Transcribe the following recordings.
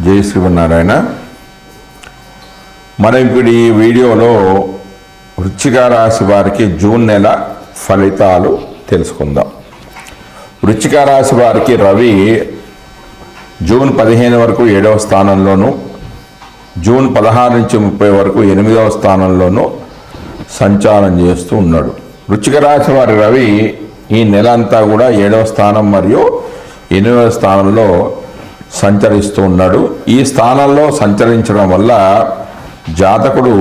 జై శ్రీమన్నారాయణ. మనం ఇప్పుడు ఈ వీడియోలో వృశ్చిక రాశి వారికి జూన్ నెల ఫలితాలు తెలుసుకుందాం. వృశ్చిక రాశి వారికి రవి జూన్ 15 వరకు 7వ స్థానంలోను, జూన్ 16 నుంచి 30 వరకు 8వ స్థానంలోనూ సంచారం చేస్తూ ఉన్నాడు. వృశ్చిక రాశి వారి రవి ఈ నెల అంతా కూడా 7వ స్థానం మరియు 8వ స్థానంలో సంచరిస్తూ ఉన్నాడు. ఈ స్థానంలో సంచరించడం వల్ల జాతకుడు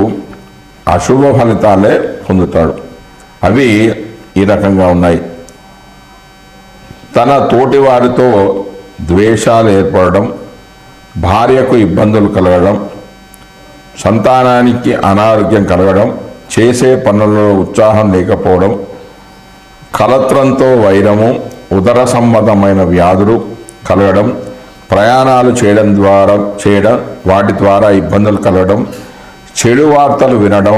అశుభ ఫలితాలే పొందుతాడు. అవి ఈ రకంగా ఉన్నాయి. తన తోటి వారితో ద్వేషాలు ఏర్పడడం, భార్యకు ఇబ్బందులు కలగడం, సంతానానికి అనారోగ్యం కలగడం, చేసే పనులలో ఉత్సాహం లేకపోవడం, కలత్రంతో వైరము, ఉదర సంబంధమైన వ్యాధులు కలగడం, ప్రయాణాలు చేయడం వాటి ద్వారా ఇబ్బందులు కలగడం, చెడు వార్తలు వినడం,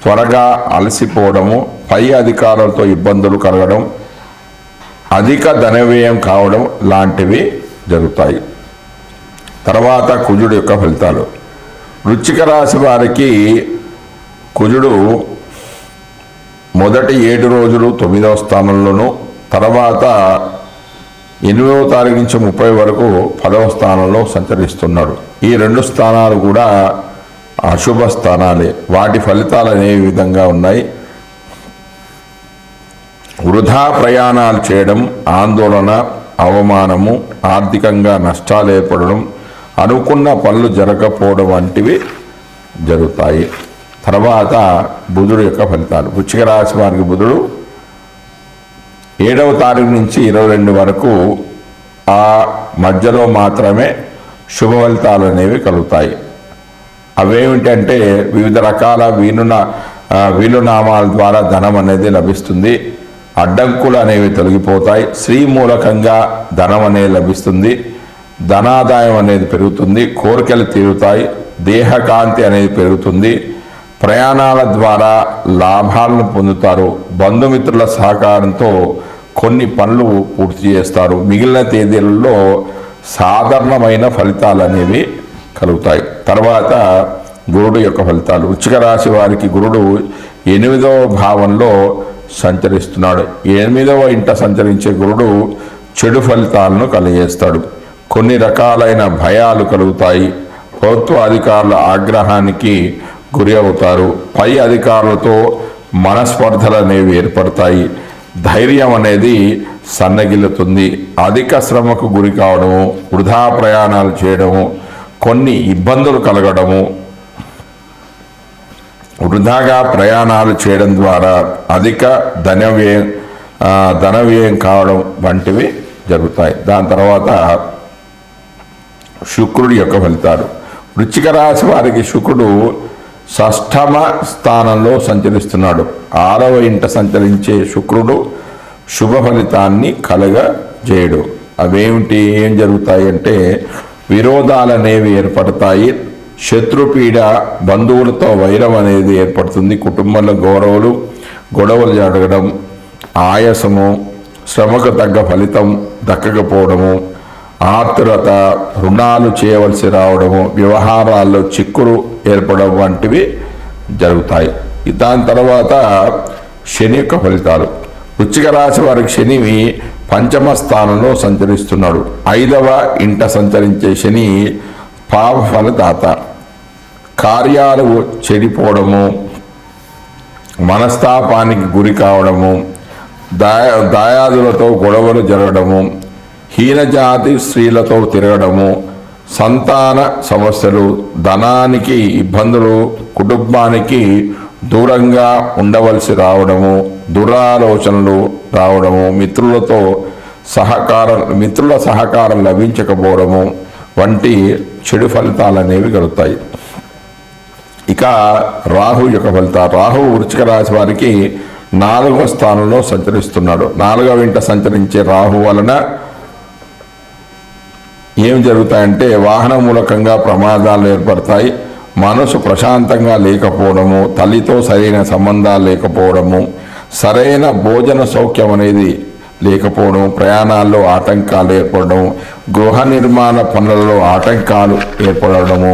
త్వరగా అలసిపోవడము, పై అధికారులతో ఇబ్బందులు కలగడం, అధిక ధన వ్యయం కావడం లాంటివి జరుగుతాయి. తర్వాత కుజుడు యొక్క ఫలితాలు. వృశ్చిక రాశి వారికి కుజుడు మొదటి 7 రోజులు 9వ స్థానంలోను, తర్వాత 8వ తారీఖు నుంచి 30 వరకు 10వ స్థానంలో సంచరిస్తున్నాడు. ఈ 2 స్థానాలు కూడా అశుభ స్థానాలే. వాటి ఫలితాలు అనేవి విధంగా ఉన్నాయి. వృధా ప్రయాణాలు చేయడం, ఆందోళన, అవమానము, ఆర్థికంగా నష్టాలు ఏర్పడడం, అనుకున్న పనులు జరగకపోవడం వంటివి జరుగుతాయి. తర్వాత బుధుడు యొక్క ఫలితాలు. వృశ్చిక రాశి వారికి బుధుడు 7వ తారీఖు నుంచి 22 వరకు ఆ మధ్యలో మాత్రమే శుభ ఫలితాలు అనేవి కలుగుతాయి. అవేమిటంటే వివిధ రకాల వీలునామాల ద్వారా ధనం అనేది లభిస్తుంది, అడ్డంకులు అనేవి తొలగిపోతాయి, స్త్రీ మూలకంగా ధనం అనేది లభిస్తుంది, ధనాదాయం అనేది పెరుగుతుంది, కోరికలు తీరుతాయి, దేహకాంతి అనేది పెరుగుతుంది, ప్రయాణాల ద్వారా లాభాలను పొందుతారు, బంధుమిత్రుల సహకారంతో కొన్ని పనులు పూర్తి చేస్తారు, మిగిలిన తేదీలలో సాధారణమైన ఫలితాలు అనేవి కలుగుతాయి. తర్వాత గురుడు యొక్క ఫలితాలు. వృశ్చిక రాశి వారికి గురుడు 8వ భావంలో సంచరిస్తున్నాడు. 8వ ఇంట సంచరించే గురుడు చెడు ఫలితాలను కలిగేస్తాడు. కొన్ని రకాలైన భయాలు కలుగుతాయి, ప్రభుత్వ అధికారుల ఆగ్రహానికి గురి అవుతారు, పై అధికారులతో మనస్పర్ధలు అనేవి ఏర్పడతాయి, ధైర్యం అనేది సన్నగిల్లుతుంది, అధిక శ్రమకు గురి కావడము, వృధా ప్రయాణాలు చేయడము, కొన్ని ఇబ్బందులు కలగడము, వృధాగా ప్రయాణాలు చేయడం ద్వారా అధిక ధన వ్యయం కావడం వంటివి జరుగుతాయి. దాని తర్వాత శుక్రుడి యొక్క ఫలితాలు. వృశ్చిక రాశి వారికి శుక్రుడు 6వ స్థానంలో సంచరిస్తున్నాడు. 6వ ఇంట సంచరించే శుక్రుడు శుభ ఫలితాన్ని కలగజేయడు. అవేమిటి, ఏం జరుగుతాయి అంటే విరోధాలు అనేవి ఏర్పడతాయి, శత్రుపీడ, బంధువులతో వైరం అనేది ఏర్పడుతుంది, కుటుంబంలో గొడవలు జరగడం, ఆయాసము, శ్రమకు తగ్గ ఫలితం దక్కకపోవడము, ఆతురత, రుణాలు చేయవలసి రావడము, వ్యవహారాల్లో చిక్కులు ఏర్పడడం వంటివి జరుగుతాయి. దాని తర్వాత శని యొక్క ఫలితాలు. వృశ్చిక రాశి వారికి శని 5వ స్థానంలో సంచరిస్తున్నాడు. 5వ ఇంట సంచరించే శని పాప ఫలదాత. కార్యాలు చెడిపోవడము, మనస్తాపానికి గురి కావడము, దాయాదులతో గొడవలు జరగడము, హీనజాతి స్త్రీలతో తిరగడము, సంతాన సమస్యలు, ధనానికి ఇబ్బందులు, కుటుంబానికి దూరంగా ఉండవలసి రావడము, దురాలోచనలు రావడము, మిత్రుల సహకారం లభించకపోవడము వంటి చెడు ఫలితాలు అనేవి కలుగుతాయి. ఇక రాహు యొక్క ఫలితాలు. రాహు వృశ్చిక రాశి వారికి 4వ స్థానంలో సంచరిస్తున్నాడు. 4వ ఇంట సంచరించే రాహు వలన ఏం జరుగుతాయంటే వాహన మూలకంగా ప్రమాదాలు ఏర్పడతాయి, మనసు ప్రశాంతంగా లేకపోవడము, తల్లితో సరైన సంబంధాలు లేకపోవడము, సరైన భోజన సౌఖ్యం అనేది లేకపోవడం, ప్రయాణాల్లో ఆటంకాలు ఏర్పడడం, గృహ నిర్మాణ పనులలో ఆటంకాలు ఏర్పడము,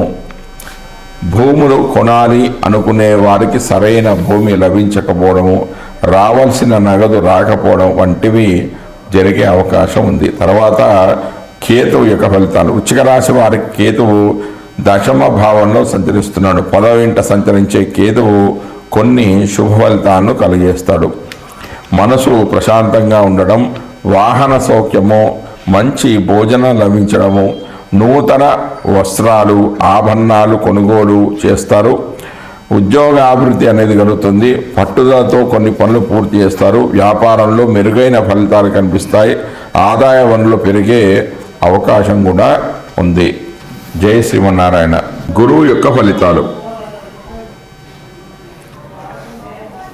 భూములు కొనాలి అనుకునే వారికి సరైన భూమి లభించకపోవడము, రావాల్సిన నగదు రాకపోవడం వంటివి జరిగే అవకాశం ఉంది. తర్వాత కేతువు యొక్క ఫలితాలు. వృశ్చిక రాశి వారికి కేతువు దశమ భావంలో సంచరిస్తున్నాడు. 10వ ఇంట సంచరించే కేతువు కొన్ని శుభ ఫలితాలను కలిగేస్తాడు. మనసు ప్రశాంతంగా ఉండడం, వాహన సౌఖ్యము, మంచి భోజనం లభించడము, నూతన వస్త్రాలు, ఆభరణాలు కొనుగోలు చేస్తారు. ఉద్యోగ అభివృద్ధి అనేది కలుగుతుంది. పట్టుదలతో కొన్ని పనులు పూర్తి చేస్తారు. వ్యాపారంలో మెరుగైన ఫలితాలు కనిపిస్తాయి. ఆదాయ వనరులు పెరిగే అవకాశం కూడా ఉంది. జై శ్రీమన్నారాయణ. గురువు యొక్క ఫలితాలు.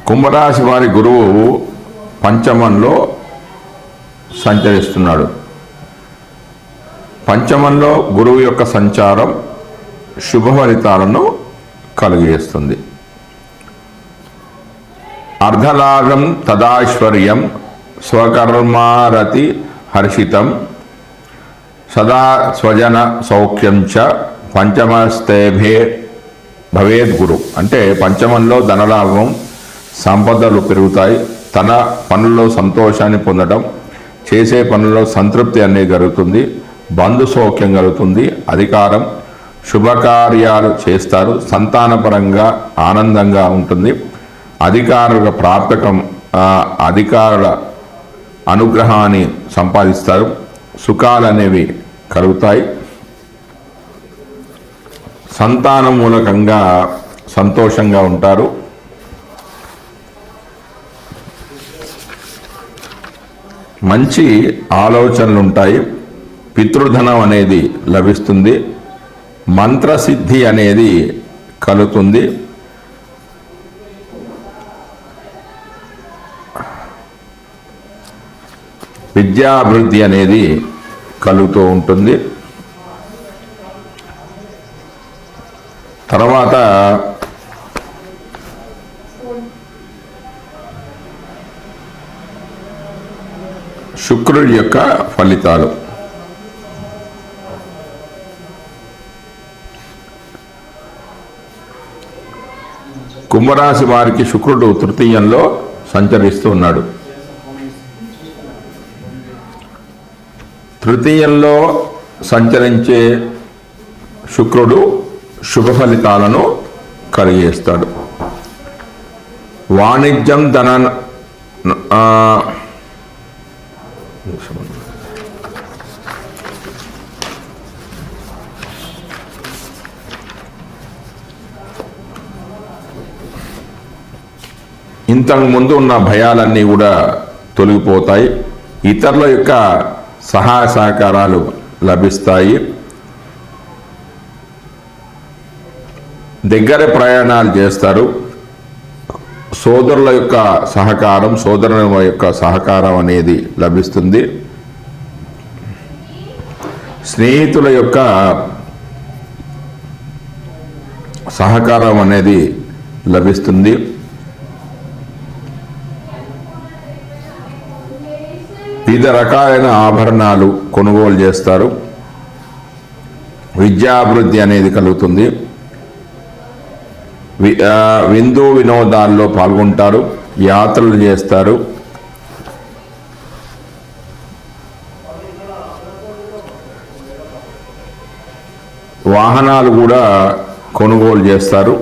కుంభరాశి వారి గురువు పంచమంలో సంచరిస్తున్నాడు. పంచమంలో గురువు యొక్క సంచారం శుభ ఫలితాలను కలిగేస్తుంది. అర్ధలాగం తదాశ్వర్యం స్వకర్మారతి హర్షితం సదా స్వజన సౌఖ్యం చ పంచమస్తేభే భవేద్ గురు. అంటే పంచమంలో ధనలాభం, సంపదలు పెరుగుతాయి. తన పనుల్లో సంతోషాన్ని పొందడం, చేసే పనుల్లో సంతృప్తి అనేది జరుగుతుంది. బంధు సౌఖ్యం కలుగుతుంది. అధికారం, శుభకార్యాలు చేస్తారు. సంతానపరంగా ఆనందంగా ఉంటుంది. అధికారుల ప్రాప్తకం, అధికారుల అనుగ్రహాన్ని సంపాదిస్తారు. సుఖాలు అనేవి కలుగుతాయి. సంతాన మూలకంగా సంతోషంగా ఉంటారు. మంచి ఆలోచనలు ఉంటాయి. పితృధనం అనేది లభిస్తుంది. మంత్రసిద్ధి అనేది కలుగుతుంది. విద్యాభివృద్ధి అనేది కలుగుతూ ఉంటుంది. తర్వాత శుక్రుడి యొక్క ఫలితాలు. కుంభరాశి వారికి శుక్రుడు తృతీయంలో సంచరిస్తూ ఉన్నాడు. తృతీయంలో సంచరించే శుక్రుడు శుభ ఫలితాలను కలిగేస్తాడు. వాణిజ్యం, ధన ఇంతకు ముందు ఉన్న భయాలన్నీ కూడా తొలగిపోతాయి. ఇతరుల యొక్క సహాయ సహకారాలు లభిస్తాయి. దగ్గర ప్రయాణాలు చేస్తారు. సోదరుల యొక్క సహకారం, సోదరుల యొక్క సహకారం అనేది లభిస్తుంది. స్నేహితుల యొక్క సహకారం అనేది లభిస్తుంది. వివిధ రకాలైన ఆభరణాలు కొనుగోలు చేస్తారు. విద్యాభివృద్ధి అనేది కలుగుతుంది. విందు వినోదాల్లో పాల్గొంటారు. యాత్రలు చేస్తారు. వాహనాలు కూడా కొనుగోలు చేస్తారు.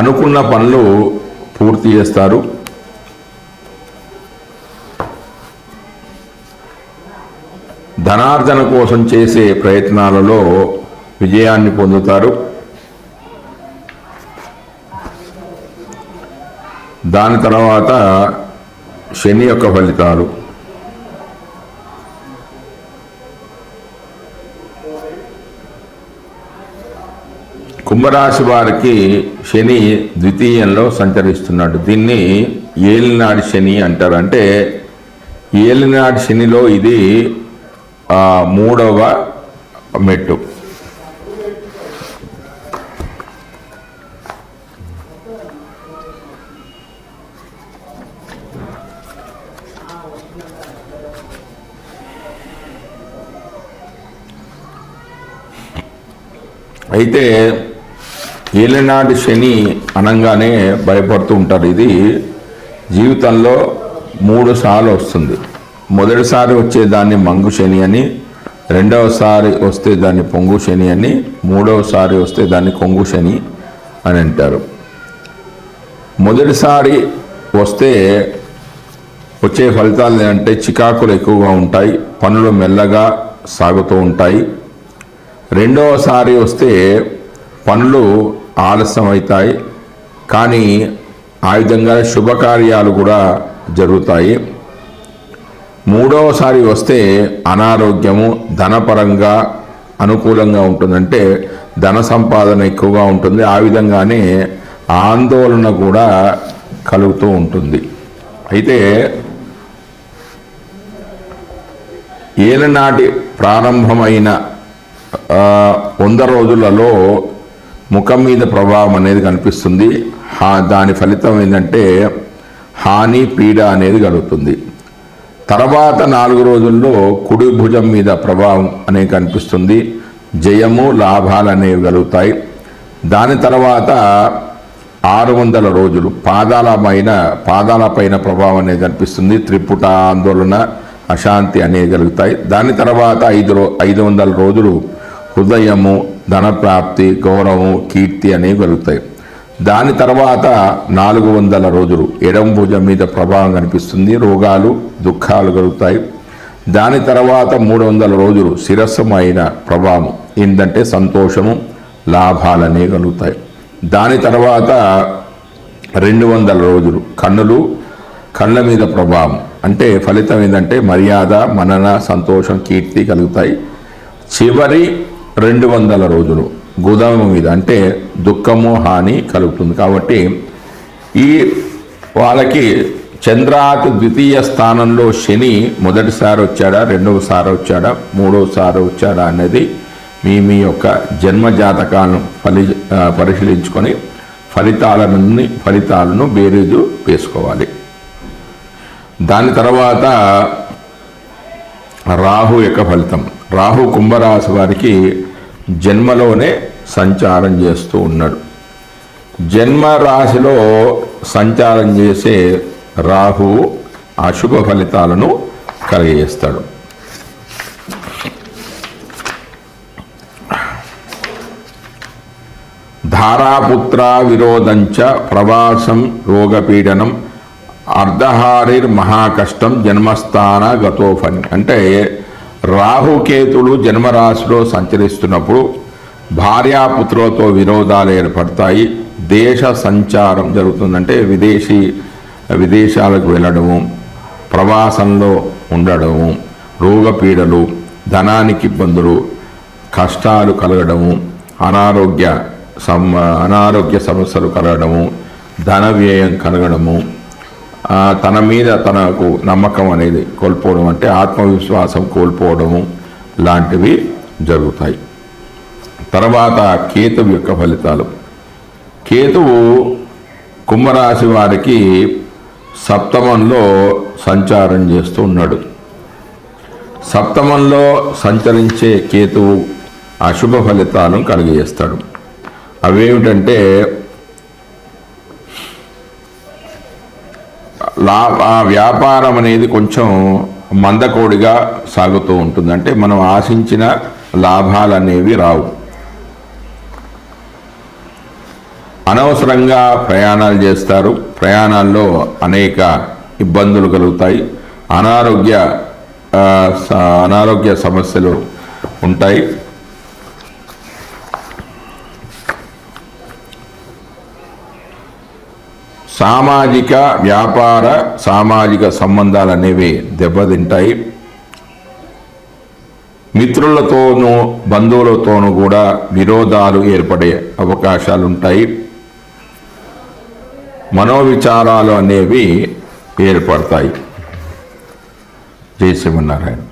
అనుకున్న పనులు పూర్తి చేస్తారు. ధనార్జన కోసం చేసే ప్రయత్నాలలో విజయాన్ని పొందుతారు. దాని తర్వాత శని యొక్క ఫలితాలు. కుంభరాశి వారికి శని ద్వితీయంలో సంచరిస్తున్నాడు. దీన్ని ఏలినాటి శని అంటారు. అంటే ఏలినాటి శనిలో ఇది 3వ మెట్టు. అయితే ఏలినాటి శని అనగానే భయపడుతూ ఉంటారు. ఇది జీవితంలో 3 సార్లు వస్తుంది. మొదటిసారి వచ్చేదాన్ని మంగు శని అని, రెండవసారి వస్తే దాన్ని పొంగు శని అని, మూడవసారి వస్తే దాన్ని కొంగు శని అని అంటారు. మొదటిసారి వస్తే వచ్చే ఫలితాలు ఏంటంటే చికాకులు ఎక్కువగా ఉంటాయి, పనులు మెల్లగా సాగుతూ ఉంటాయి. రెండవసారి వస్తే పనులు ఆలస్యం అవుతాయి, కానీ ఆ విధంగా శుభకార్యాలు కూడా జరుగుతాయి. మూడవసారి వస్తే అనారోగ్యము, ధనపరంగా అనుకూలంగా ఉంటుందంటే ధన సంపాదన ఎక్కువగా ఉంటుంది. ఆ విధంగానే ఆందోళన కూడా కలుగుతూ ఉంటుంది. అయితే ఏలనాటి ప్రారంభమైన 100 రోజులలో ముఖం మీద ప్రభావం అనేది కనిపిస్తుంది. దాని ఫలితం ఏంటంటే హాని, పీడ అనేది కలుగుతుంది. తర్వాత 4 రోజుల్లో కుడి భుజం మీద ప్రభావం అనేది కనిపిస్తుంది. జయము, లాభాలు అనేవి కలుగుతాయి. దాని తర్వాత 600 రోజులు పాదాలపైన ప్రభావం అనేది కనిపిస్తుంది. త్రిపుట, ఆందోళన, అశాంతి అనేవి కలుగుతాయి. దాని తర్వాత 500 రోజులు హృదయము, ధనప్రాప్తి, గౌరవము, కీర్తి అనేవి కలుగుతాయి. దాని తర్వాత 400 రోజులు ఎడమ భుజం మీద ప్రభావం కనిపిస్తుంది. రోగాలు, దుఃఖాలు కలుగుతాయి. దాని తర్వాత 300 రోజులు శిరస్సమైన ప్రభావం ఏంటంటే సంతోషము, లాభాలు అనేవి కలుగుతాయి. దాని తర్వాత 200 రోజులు కళ్ళ మీద ప్రభావం అంటే ఫలితం ఏంటంటే మర్యాద, మనన, సంతోషం, కీర్తి కలుగుతాయి. చివరి 200 రోజులు గోదామ మీద అంటే దుఃఖము, హాని కలుగుతుంది. కాబట్టి ఈ వాళ్ళకి చంద్రాకు ద్వితీయ స్థానంలో శని మొదటిసారి వచ్చాడా, రెండవసారి వచ్చాడా, మూడవసారి వచ్చాడా అనేది మీ యొక్క జన్మ జాతకాలను పరిశీలించుకొని ఫలితాలను బేరీజు వేసుకోవాలి. దాని తర్వాత రాహు యొక్క ఫలితం. రాహు కుంభరాశి వారికి జన్మలోనే సంచారం చేస్తూ ఉన్నాడు. జన్మ రాశిలో సంచారం చేసే రాహువు అశుభ ఫలితాలను కలిగజేస్తాడు. ధారాపుత్ర విరోధంచ ప్రవాసం రోగపీడనం అర్ధహారిర్ మహాకష్టం జన్మస్థాన గతోఫని. అంటే రాహుకేతులు జన్మరాశిలో సంచరిస్తున్నప్పుడు భార్యాపుత్రులతో విరోధాలు ఏర్పడతాయి. దేశ సంచారం జరుగుతుందంటే విదేశాలకు వెళ్ళడము, ప్రవాసంలో ఉండడము, రోగపీడలు, ధనానికి ఇబ్బందులు, కష్టాలు కలగడము, అనారోగ్య సమస్యలు కలగడము, ధన వ్యయం కలగడము, తన మీద తనకు నమ్మకం అనేది కోల్పోవడం అంటే ఆత్మవిశ్వాసం కోల్పోవడము లాంటివి జరుగుతాయి. తర్వాత కేతువు యొక్క ఫలితాలు. కేతువు కుంభరాశి వారికి సప్తమంలో సంచారం చేస్తూ ఉన్నాడు. సప్తమంలో సంచరించే కేతువు అశుభ ఫలితాలను కలిగజేస్తాడు. అవేమిటంటే వ్యాపారం అనేది కొంచెం మందకోడిగా సాగుతూ ఉంటుంది. అంటే మనం ఆశించిన లాభాలు అనేవి రావు. అనవసరంగా ప్రయాణాలు చేస్తారు. ప్రయాణాల్లో అనేక ఇబ్బందులు కలుగుతాయి. అనారోగ్య సమస్యలు ఉంటాయి. సామాజిక సంబంధాలు అనేవి దెబ్బతింటాయి. మిత్రులతోనూ బంధువులతోనూ కూడా విరోధాలు ఏర్పడే అవకాశాలు ఉంటాయి. మనోవిచారాలు అనేవి ఏర్పడతాయి. జై శ్రీమన్నారాయణ.